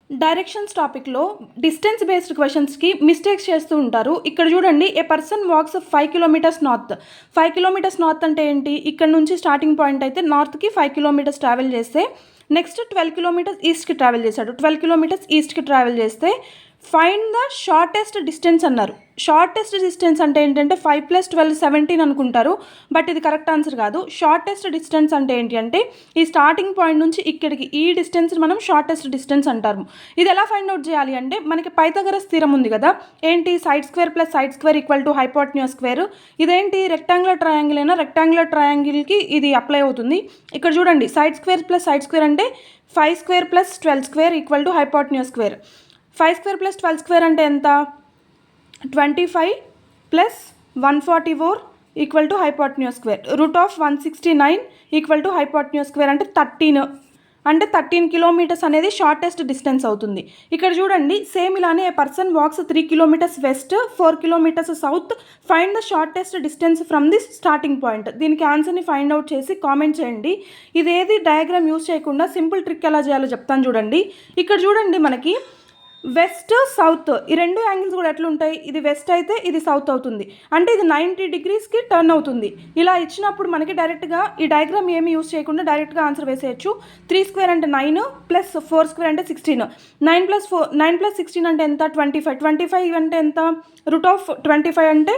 Directions టాపిక్లో distance based క్వశ్చన్స్కి mistakes చేస్తూ ఉంటారు. ఇక్కడ చూడండి, a person walks 5 kilometres north. 5 kilometres north అంటే ఏంటి? ఇక్కడ నుంచి స్టార్టింగ్ పాయింట్ అయితే నార్త్కి 5 కిలోమీటర్స్ ట్రావెల్ చేస్తే నెక్స్ట్ 12 కిలోమీటర్స్ ఈస్ట్కి ట్రావెల్ చేశాడు. 12 కిలోమీటర్స్ ఈస్ట్కి ట్రావెల్ చేస్తే ఫైండ్ ద షార్టెస్ట్ డిస్టెన్స్ అన్నారు. షార్టెస్ట్ డిస్టెన్స్ అంటే ఏంటంటే 5 + 12 17 అనుకుంటారు, బట్ ఇది కరెక్ట్ ఆన్సర్ కాదు. షార్టెస్ట్ డిస్టెన్స్ అంటే ఏంటి అంటే ఈ స్టార్టింగ్ పాయింట్ నుంచి ఇక్కడికి ఈ డిస్టెన్స్ మనం షార్టెస్ట్ డిస్టెన్స్ అంటారు. ఇది ఎలా ఫైండ్ అవుట్ చేయాలి అంటే మనకి పైథాగరస్ థీరం ఉంది కదా, ఏంటి side square plus side square equal to hypotenuse square. ఇదేంటి రెక్టాంగులర్ ట్రయాంగిల్ అయినా రెక్టాంగులర్ ట్రయాంగిల్కి ఇది అప్లై అవుతుంది. ఇక్కడ చూడండి, side square plus side square అంటే 5 square plus 12 square equal to hypotenuse square. 5 square plus 12 square అంటే ఎంత? 25 plus 144 equal to hypotenuse square. √169 equal to hypotenuse square అంటే 13 కిలోమీటర్స్ అనేది షార్టెస్ట్ డిస్టెన్స్ అవుతుంది. ఇక్కడ చూడండి, సేమ్ ఇలానే a person walks 3 kilometres west, 4 kilometres south. Find the shortest distance from this starting point. దీనికి ఆన్సర్ని ఫైండ్ అవుట్ చేసి కామెంట్ చేయండి. ఇదేది డయాగ్రామ్ యూస్ చేయకుండా సింపుల్ ట్రిక్ ఎలా చేయాలో చెప్తాను చూడండి. ఇక్కడ చూడండి, మనకి వెస్ట్ సౌత్ ఈ రెండు యాంగిల్స్ కూడా ఎట్లుంటాయి? ఇది వెస్ట్ అయితే ఇది సౌత్ అవుతుంది, అంటే ఇది 90 డిగ్రీస్కి టర్న్ అవుతుంది. ఇలా ఇచ్చినప్పుడు మనకి డైరెక్ట్గా ఈ డయాగ్రామ్ ఏమి యూస్ చేయకుండా డైరెక్ట్గా ఆన్సర్ వేసేయచ్చు. 3 స్క్వేర్ అంటే 9 ప్లస్ 4 స్క్వేర్ అంటే 16. 9 + 16 అంటే ఎంత? 25. 25 అంటే ఎంత? √25 అంటే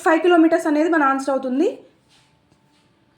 5 కిలోమీటర్స్ అనేది మన ఆన్సర్ అవుతుంది.